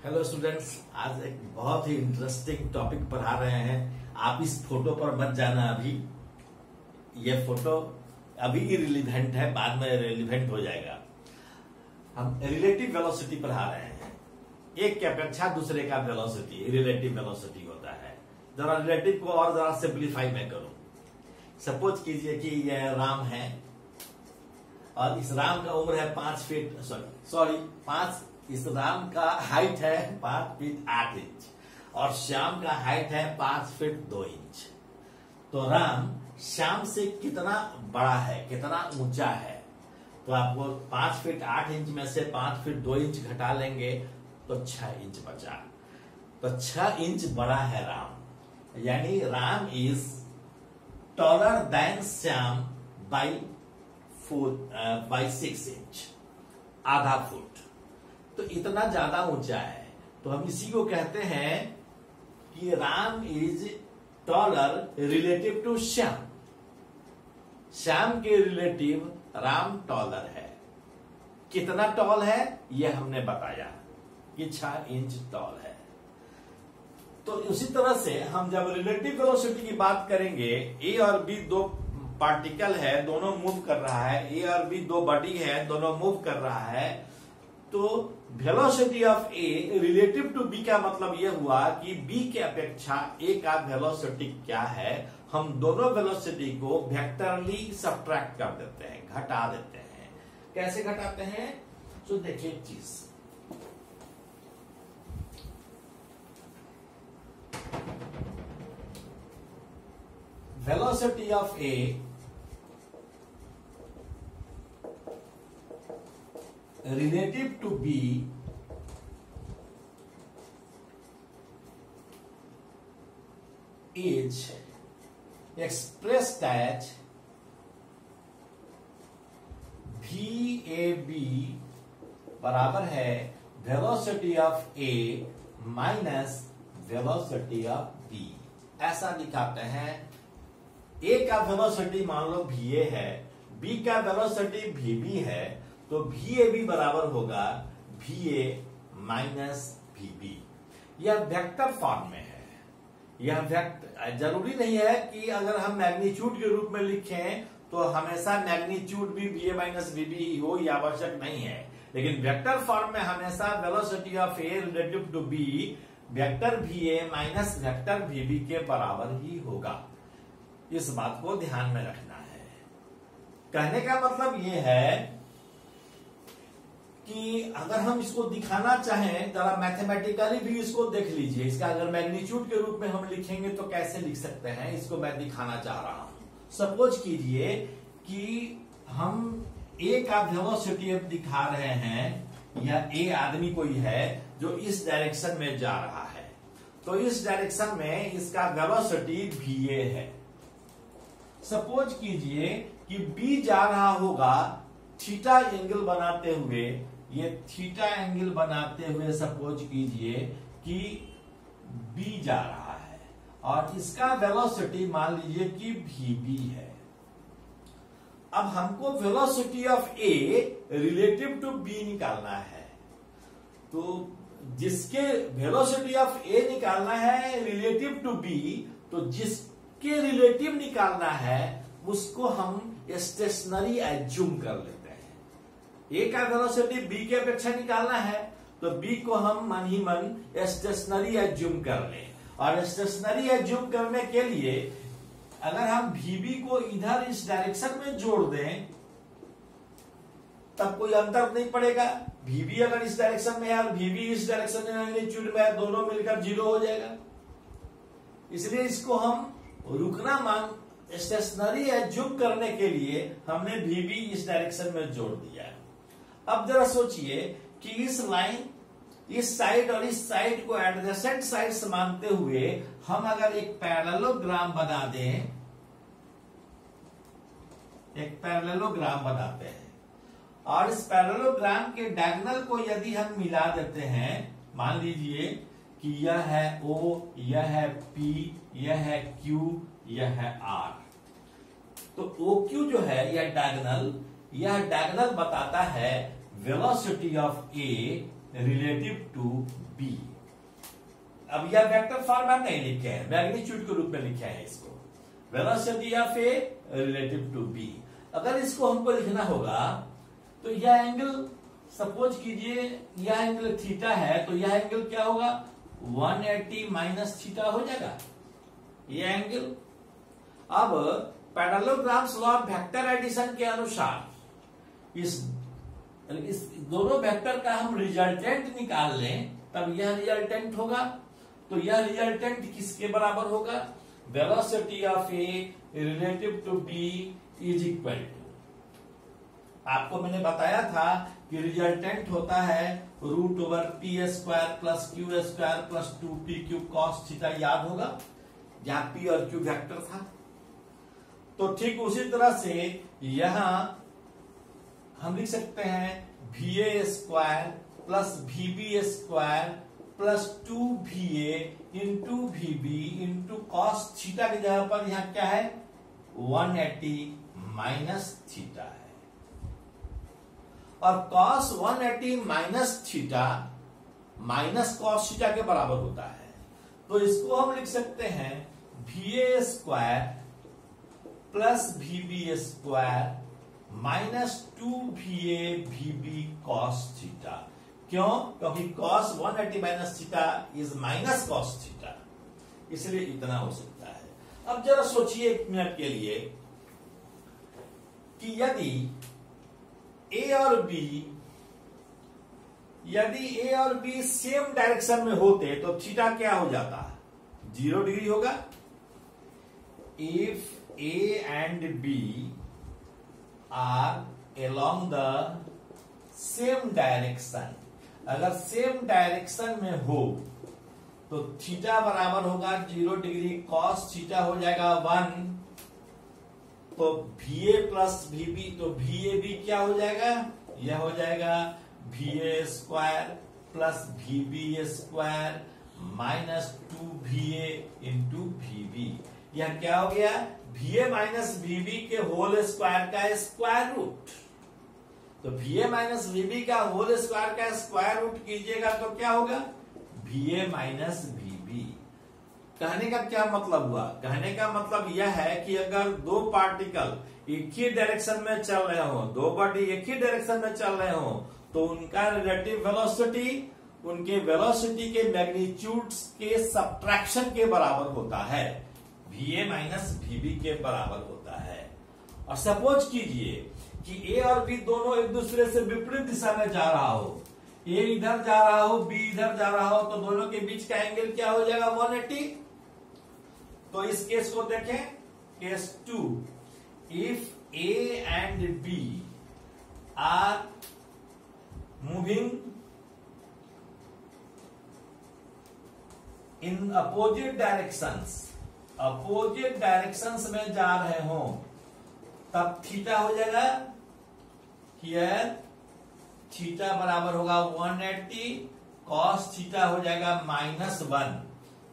Hello students, आज एक बहुत ही इंटरेस्टिंग टॉपिक पढ़ा रहे हैं। आप इस फोटो पर मत जाना। अभी ये फोटो अभी इररिलेवेंट है, बाद में रिलेवेंट हो जाएगा। हम रिलेटिव वेलोसिटी पढ़ा रहे हैं। एक की अपेक्षा दूसरे का वेलोसिटी रिलेटिव वेलोसिटी होता है। जरा रिलेटिव को और जरा सिंप्लीफाई में करूं। सपोज कीजिए कि यह राम है और इस राम का उम्र है 5 फीट इस राम का हाइट है 5 फीट 8 इंच और श्याम का हाइट है 5 फीट 2 इंच। तो राम श्याम से कितना बड़ा है, कितना ऊंचा है? तो आपको 5 फीट 8 इंच में से 5 फीट 2 इंच घटा लेंगे तो 6 इंच बचा। तो 6 इंच बड़ा है राम, यानी Ram is taller than Shyam by 6 inch, आधा फुट। तो इतना ज्यादा ऊंचा है। तो हम इसी को कहते हैं कि Ram is taller relative to Shyam. Shyam के रिलेटिव राम टॉलर है। कितना टॉल है यह हमने बताया कि 6 इंच टॉल है। तो उसी तरह से हम जब रिलेटिव वेलोसिटी की बात करेंगे, ए और बी दो पार्टिकल है, दोनों मूव कर रहा है। ए और बी दो बॉडी है, दोनों मूव कर रहा है। तो velocity of A relative to B का मतलब यह हुआ कि बी के अपेक्षा ए का वेलोसिटी क्या है। हम दोनों वेलोसिटी को वेक्टरली सब्ट्रैक्ट कर देते हैं, घटा देते हैं। कैसे घटाते हैं? तो देखिए एक चीज, velocity of A relative to B is expressed as VAB बराबर है velocity of A minus velocity of B। ऐसा दिखाते हैं। A का वेलोसिटी मान लो VA है, B का वेलोसिटी VB है, तो VAB बराबर होगा VA माइनस VB। यह वेक्टर फॉर्म में है। यह जरूरी नहीं है कि अगर हम मैग्नीट्यूड के रूप में लिखें तो हमेशा मैग्नीट्यूड भी VA माइनस VB ही हो, यह आवश्यक नहीं है। लेकिन वेक्टर फॉर्म में हमेशा velocity of A relative to B vector VA minus vector VB के बराबर ही होगा। इस बात को ध्यान में रखना है। कहने का मतलब यह है कि अगर हम इसको दिखाना चाहें, जरा मैथमेटिकली भी इसको देख लीजिए। इसका अगर मैग्नीट्यूड के रूप में हम लिखेंगे तो कैसे लिख सकते हैं, इसको मैं दिखाना चाह रहा हूं। सपोज कीजिए कि हम ए का वेलोसिटी अब दिखा रहे हैं, या ए आदमी कोई है जो इस डायरेक्शन में जा रहा है। तो इस डायरेक्शन में इसका वेलोसिटी VA है। सपोज कीजिए कि बी जा रहा होगा थीटा एंगल बनाते हुए, ये थीटा एंगल बनाते हुए सपोज कीजिए कि बी जा रहा है और इसका वेलोसिटी मान लीजिए कि VB है। अब हमको velocity of A relative to B निकालना है। तो जिसके वेलोसिटी ऑफ ए निकालना है रिलेटिव टू बी, तो जिसके रिलेटिव निकालना है उसको हम स्टेशनरी एज्यूम कर लेते हैं। ए का वेलोसिटी बी के अपेक्षा निकालना है तो बी को हम मन ही मन स्टेशनरी एज्यूम कर लें। और स्टेशनरी एज्यूम करने के लिए अगर हम VB को इधर इस डायरेक्शन में जोड़ दें तब कोई अंतर नहीं पड़ेगा। VB अगर इस डायरेक्शन में है और VB इस डायरेक्शन में मैग्नीट्यूड में है, दोनों मिलकर 0 हो जाएगा। इसलिए इसको हम रुकना मान स्टेशनरी एज्यूम करने के लिए हमने VB इस डायरेक्शन में जोड़ दिया। अब जरा सोचिए कि इस लाइन, इस साइड और इस साइड को एडजेसेंट साइड्स मानते हुए हम अगर एक पैरेललोग्राम बना दें, एक पैरेललोग्राम बनाते हैं और इस पैरेललोग्राम के डायगोनल को यदि हम मिला देते हैं, मान लीजिए कि यह है O, यह है P, यह है Q, यह है R। तो OQ जो है यह डायगोनल बताता है velocity of A relative to B. अब यह वेक्टर फॉर्मेट नहीं लिखे हैं, मैग्नीट्यूड के रूप में लिखे हैं इसको, velocity of A relative to B. अगर इसको हमको लिखना होगा तो यह एंगल, सपोज कीजिए यह एंगल थीटा है, तो यह एंगल क्या होगा 180 माइनस थीटा हो जाएगा यह एंगल। अब parallelogram's law of vector addition के अनुसार इस दोनों वेक्टर का हम रिजल्टेंट निकाल लें, तब यह रिजल्टेंट होगा। तो यह रिजल्टेंट किसके बराबर होगा, velocity of A relative to B is equal to, आपको मैंने बताया था कि रिजल्टेंट होता है √p² plus q² plus 2p³ cos theta, याद होगा जहां p और q वेक्टर था। तो ठीक उसी तरह से यहां हम लिख सकते हैं va² plus vb² plus 2va into vb into cos theta की जगह पर यहां क्या है 180 माइनस थीटा है, और cos 180 minus theta minus cos theta के बराबर होता है। तो इसको हम लिख सकते हैं va² plus vb² minus 2va vb cos theta. क्यों? क्योंकि cos 180 minus theta is minus cos theta, इसलिए इतना हो सकता है। अब जरा सोचिए एक मिनट के लिए कि यदि A और B सेम डायरेक्शन में होते तो थीटा क्या हो जाता, 0 डिग्री होगा। If A and B are along the same direction, अगर सेम डायरेक्शन में हो तो थीटा बराबर होगा 0 डिग्री, cos थीटा हो जाएगा 1, तो VA प्लस VB, तो VAB क्या हो जाएगा, यह हो जाएगा VA² plus VB² minus 2VA into VB। यह क्या हो गया, VA माइनस VB के होल स्क्वायर का स्क्वायर रूट। तो VA माइनस VB का होल स्क्वायर का स्क्वायर रूट कीजिएगा तो क्या होगा VA माइनस VB। कहने का क्या मतलब हुआ, कहने का मतलब यह है कि अगर दो पार्टिकल एक ही डायरेक्शन में चल रहे हो, दो बॉडी एक ही डायरेक्शन में चल रहे हो, तो उनका रिलेटिव वेलोसिटी उनके वेलोसिटी के मैग्नीट्यूड्स के सब्ट्रैक्शन के बराबर होता है, VA माइनस VB के बराबर होता है। और सपोज कीजिए कि A और B दोनों एक दूसरे से विपरीत दिशा में जा रहा हो, A इधर जा रहा हो, B इधर जा रहा हो, तो दोनों के बीच का एंगल क्या हो जाएगा 180। तो इस केस को देखें, case 2, if A and B are moving in opposite directions, opposite directions में जा रहे हो, तब थीटा हो जाएगा, हियर थीटा बराबर होगा 180, cos थीटा हो जाएगा -1।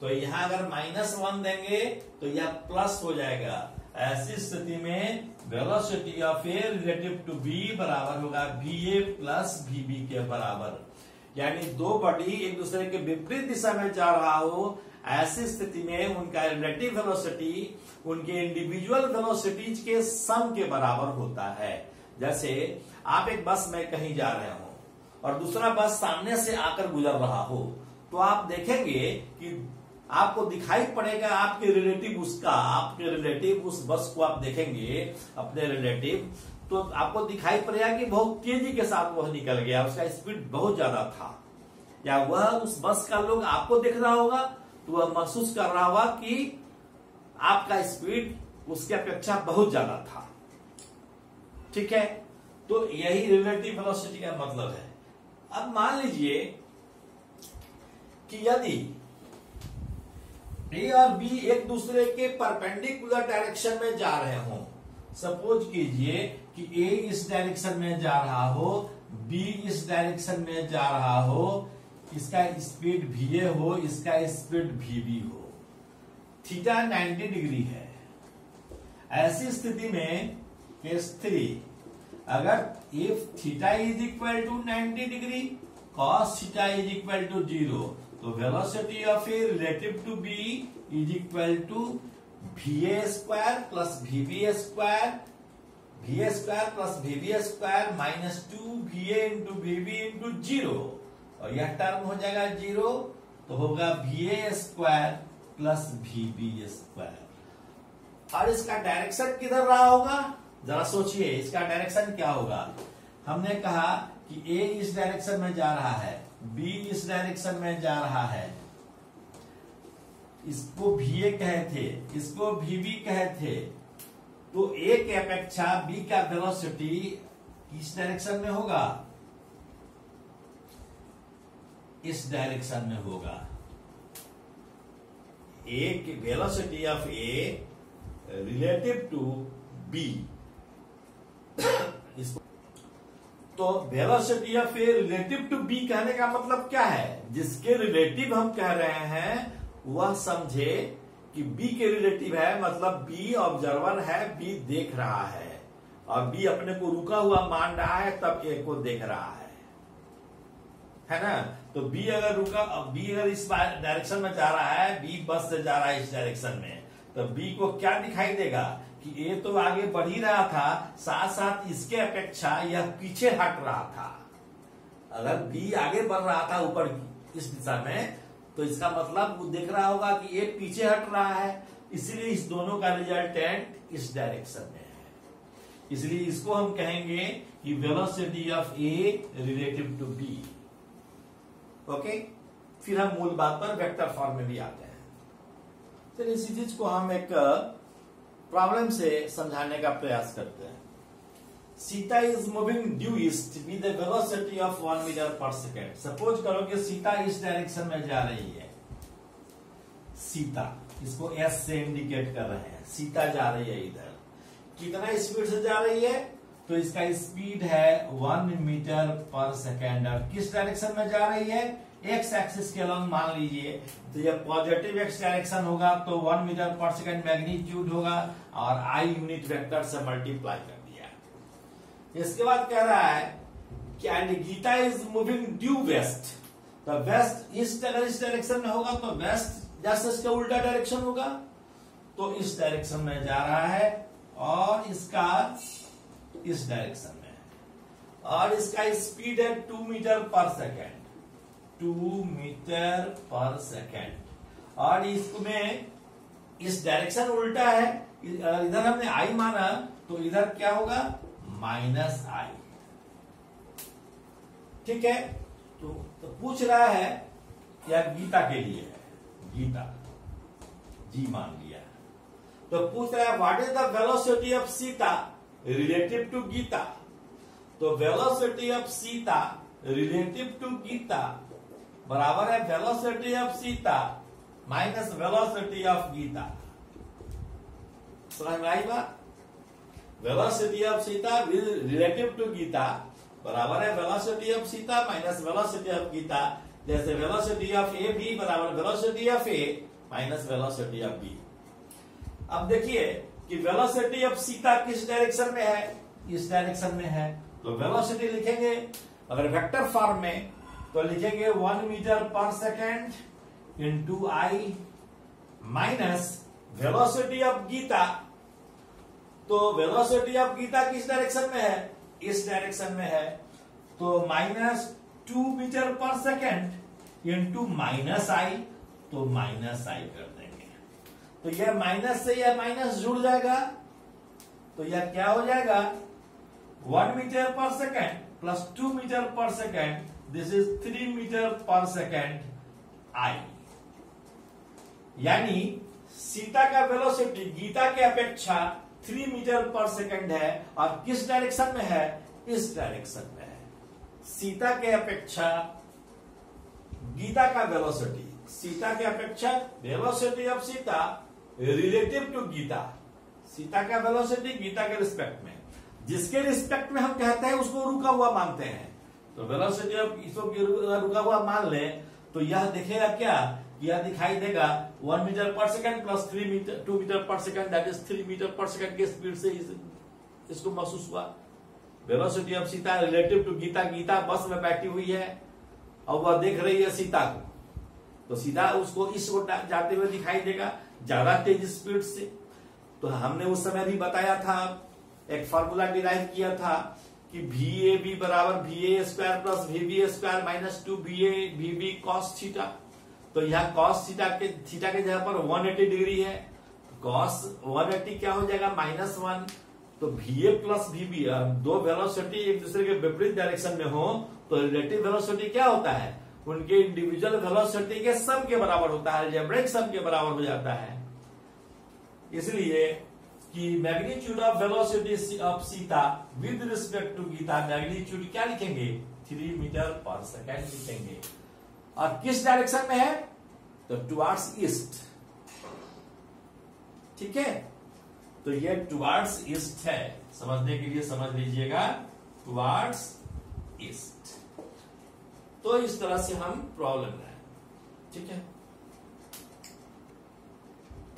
तो यहां अगर -1 देंगे तो यह प्लस हो जाएगा। ऐसी स्थिति में velocity of A relative to B बराबर होगा VA प्लस VB के बराबर। यानी दो बॉडी एक दूसरे के विपरीत दिशा में जा रहा हो, ऐसी स्थिति में उनका रिलेटिव वेलोसिटी उनके इंडिविजुअल वेलोसिटीज के सम के बराबर होता है। जैसे आप एक बस में कहीं जा रहे हो और दूसरा बस सामने से आकर गुजर रहा हो, तो आप देखेंगे कि आपको दिखाई पड़ेगा आपके रिलेटिव उस बस को आप देखेंगे अपने रिलेटिव, तो आपको दिखाई पड़ेगा कि बहुत तेजी के साथ वह निकल गया, उसका स्पीड बहुत ज्यादा था। या वह उस बस का लोग आपको देख रहा होगा तो वह महसूस कर रहा होगा कि आपका स्पीड उसके अपेक्षा बहुत ज्यादा था। ठीक है, तो यही रिलेटिव वेलोसिटी का मतलब है। अब मान लीजिए कि यदि A और B एक दूसरे के परपेंडिकुलर डायरेक्शन में जा रहे हो, सपोज कीजिए कि A इस डायरेक्शन में जा रहा हो, B इस डायरेक्शन में जा रहा हो, इसका स्पीड VA हो, इसका स्पीड VB हो, थीटा 90 डिग्री है। ऐसी स्थिति में केस 3, अगर if theta is equal to 90 degree cos theta is equal to 0, तो velocity of A relative to B is equal to va square plus vb square, va square plus vb square minus 2va into vb into 0, और यह term हो जाएगा 0, तो होगा va square plus vb square. और इसका direction किधर रहा होगा, जरा सोचिए इसका डायरेक्शन क्या होगा। हमने कहा कि ए इस डायरेक्शन में जा रहा है, बी इस डायरेक्शन में जा रहा है, इसको VA कहे थे, इसको VB कहे थे, तो ए के अपेक्षा बी का वेलोसिटी किस डायरेक्शन में होगा, इस डायरेक्शन में होगा। ए की velocity of A relative to B, तो velocity of A relative to B कहने का मतलब क्या है, जिसके रिलेटिव हम कह रहे हैं वह समझे कि बी के रिलेटिव है, मतलब बी ऑब्जर्वर है, बी देख रहा है, और बी अपने को रुका हुआ मान रहा है तब ए को देख रहा है ना। तो बी अगर इस डायरेक्शन में जा रहा है, बी बस से जा रहा है इस डायरेक्शन में, तो बी को क्या दिखाई देगा कि ए तो आगे बढ़ ही रहा था, साथ साथ इसके अपेक्षा यह पीछे हट रहा था। अगर बी आगे बढ़ रहा था ऊपर इस दिशा में, तो इसका मतलब वो देख रहा होगा कि ए पीछे हट रहा है, इसलिए इस दोनों का रिजल्टेंट इस डायरेक्शन में है। इसलिए इसको हम कहेंगे कि velocity of A relative to B. Okay, फिर हम मूल बात पर वेक्टर फॉर्म में भी आते हैं। चलिए इसी चीज को हम एक प्रॉब्लम से समझाने का प्रयास करते हैं। Sita is moving due east with the velocity of 1 metre per second. Suppose करो कि सीता इस डायरेक्शन में जा रही है, सीता, इसको एस से इंडिकेट कर रहे हैं, सीता जा रही है इधर, कितना स्पीड से जा रही है, तो इसका स्पीड है 1 मीटर पर सेकेंड। और किस डायरेक्शन में जा रही है, एक्स एक्सिस के अलॉन्ग मान लीजिए, तो जब पॉजिटिव एक्स डायरेक्शन होगा तो 1 मीटर पर सेकेंड मैग्नीट्यूड होगा, और आई यूनिट वेक्टर से मल्टीप्लाई कर दिया। इसके बाद कह रहा है कि and Gita is moving due west, तो वेस्ट अगर इस डायरेक्शन में होगा तो वेस्ट जैसे इसका उल्टा डायरेक्शन होगा, तो इस डायरेक्शन में जा रहा है, और इसका इस डायरेक्शन में है, और इसका स्पीड है 2 metre per second, 2 metre per second, और इसमें इस डायरेक्शन उल्टा है, इधर हमने आई माना तो इधर क्या होगा, माइनस आई। ठीक है, तो पूछ रहा है या गीता के लिए है, गीता जी मान लिया, तो पूछ रहा है what is the velocity of Sita relative to Geeta. तो velocity of Sita relative to Geeta बराबर है velocity of Sita minus velocity of Geeta. समझ में आई बात? Velocity of Sita relative to Geeta बराबर है velocity of Sita minus velocity of Geeta, जैसे वेलोसिटी ऑफ ए बी बराबर velocity of A minus velocity of B. अब देखिए कि वेलोसिटी ऑफ सीता किस डायरेक्शन में है, इस डायरेक्शन में है, तो वेलोसिटी लिखेंगे अगर वेक्टर फॉर्म में तो लिखेंगे 1 metre per second into i minus velocity of Gita. तो वेलोसिटी ऑफ गीता किस डायरेक्शन में है, इस डायरेक्शन में है, तो minus 2 metre per second into minus आई, तो माइनस आई कर देंगे, तो यह माइनस से यह माइनस जुड़ जाएगा, तो यह क्या हो जाएगा 1 metre per second plus 2 metre per second, this is 3 metre per second I. यानी सीता का वेलोसिटी गीता के अपेक्षा 3 मीटर पर सेकेंड है, और किस डायरेक्शन में है, इस डायरेक्शन में है। सीता के अपेक्षा गीता का वेलोसिटी, सीता के अपेक्षा velocity of Sita relative to Gita, Sita का वेलोसिटी गीता के रिस्पेक्ट में, जिसके रिस्पेक्ट में हम कहते हैं उसको रुका हुआ मानते हैं, तो वेलोसिटी ऑफ इसको रुका हुआ मान ले तो यह दिखेगा क्या, यह दिखाई देगा 1 metre per second plus 2 metre per second, that is 3 metre per second के स्पीड से इसको महसूस हुआ। Velocity of Sita relative to Gita, Gita bus में बैठी हुई है, और वह देख रही है सीता को, तो सीधा उसको इस ओर जाते हुए दिखाई देगा ज्यादा तेज स्पीड से। तो हमने उस समय भी बताया था, एक फॉर्मूला डिराइव किया था कि VAB बराबर VA square plus VB square minus 2VA VB cos theta. तो यहाँ कॉस थीटा के जगह पर 180 डिग्री है, कॉस 180 क्या हो जाएगा -1। तो VA प्लस VB, दो वेलोसिटी एक दूसरे के विपरीत डायरेक्शन में हो तो रिलेटिव वेलोसिटी क्या होता है, उनके इंडिविजुअल वेलोसिटी के सम के बराबर होता है, अलजेब्रिक सम के बराबर हो जाता है। इसलिए कि magnitude of velocity of Sita with respect to Gita, magnitude क्या लिखेंगे 3 मीटर पर सेकेंड लिखेंगे। और किस डायरेक्शन में है, तो टुवार्ड्स ईस्ट। ठीक है, तो ये टुवार्ड्स ईस्ट है, समझने के लिए समझ लीजिएगा, टुवार्ड्स ईस्ट। तो इस तरह से हम प्रॉब्लम है। ठीक है,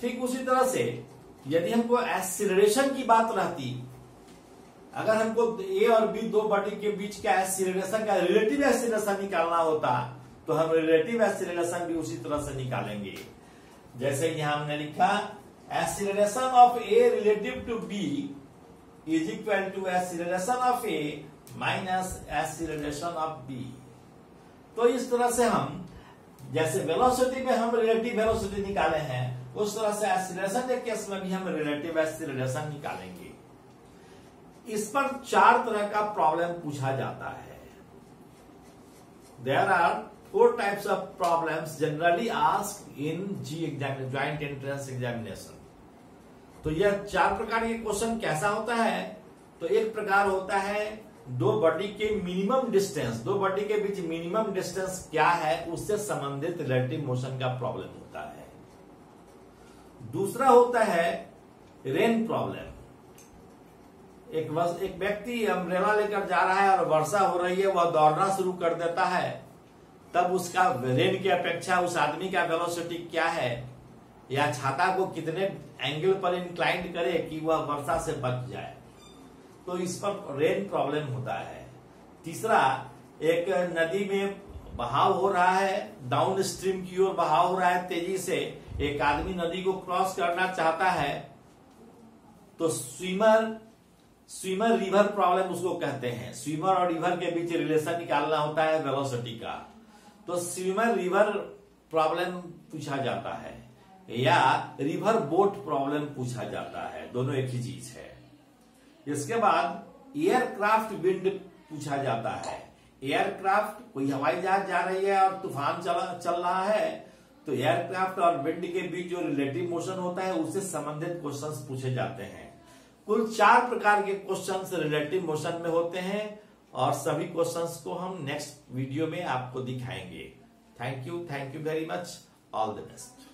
ठीक उसी तरह से यदि हमको एक्सीलरेशन की बात रहती, अगर हमको ए और बी दो बॉडी के बीच का एक्सीलरेशन का रिलेटिव एक्सीलरेशन निकालना होता तो हम रिलेटिव एक्सीलरेशन भी उसी तरह से निकालेंगे। जैसे यहां हमने लिखा acceleration of A relative to B is equal to acceleration of A minus acceleration of B. तो इस तरह से हम जैसे वेलोसिटी में हम रिलेटिव वेलोसिटी निकाले हैं, उस तरह से एक्सीलरेशन के केस में भी हम रिलेटिव एक्सीलरेशन निकालेंगे। इस पर 4 तरह का प्रॉब्लम पूछा जाता है। There are 4 types of problems generally asked in JEE examination, joint entrance examination. तो यह 4 प्रकार के क्वेश्चन कैसा होता है, तो एक प्रकार होता है दो बॉडी के मिनिमम डिस्टेंस, दो बॉडी के बीच मिनिमम डिस्टेंस क्या है उससे संबंधित रिलेटिव मोशन का प्रॉब्लम होता है। दूसरा होता है रेन प्रॉब्लम। एक व्यक्ति अम्ब्रेला लेकर जा रहा है और वर्षा हो रही है, वह दौड़ना शुरू कर देता है, तब उसका रेन की अपेक्षा उस आदमी का वेलोसिटी क्या है, या छाता को कितने एंगल पर इंक्लाइंड करे कि वह वर्षा से बच जाए, तो इस पर रेन प्रॉब्लम होता है। तीसरा, एक नदी में बहाव हो रहा है, डाउन स्ट्रीम की ओर बहाव हो रहा है तेजी से, एक आदमी नदी को क्रॉस करना चाहता है, तो स्विमर रिवर प्रॉब्लम उसको कहते हैं। स्विमर और रिवर के बीच रिलेशन निकालना होता है वेलोसिटी का, तो स्विमर रिवर प्रॉब्लम पूछा जाता है, या रिवर बोट प्रॉब्लम पूछा जाता है, दोनों एक ही चीज है। इसके बाद एयरक्राफ्ट विंड पूछा जाता है। एयरक्राफ्ट, कोई हवाई जहाज जा रही है और तूफान चल रहा है, तो एयरक्राफ्ट और विंड के बीच जो रिलेटिव मोशन होता है उससे संबंधित क्वेश्चंस पूछे जाते हैं। कुल 4 प्रकार के क्वेश्चंस रिलेटिव मोशन में होते हैं, और सभी क्वेश्चंस को हम नेक्स्ट वीडियो में आपको दिखाएंगे। Thank you very much, all the best.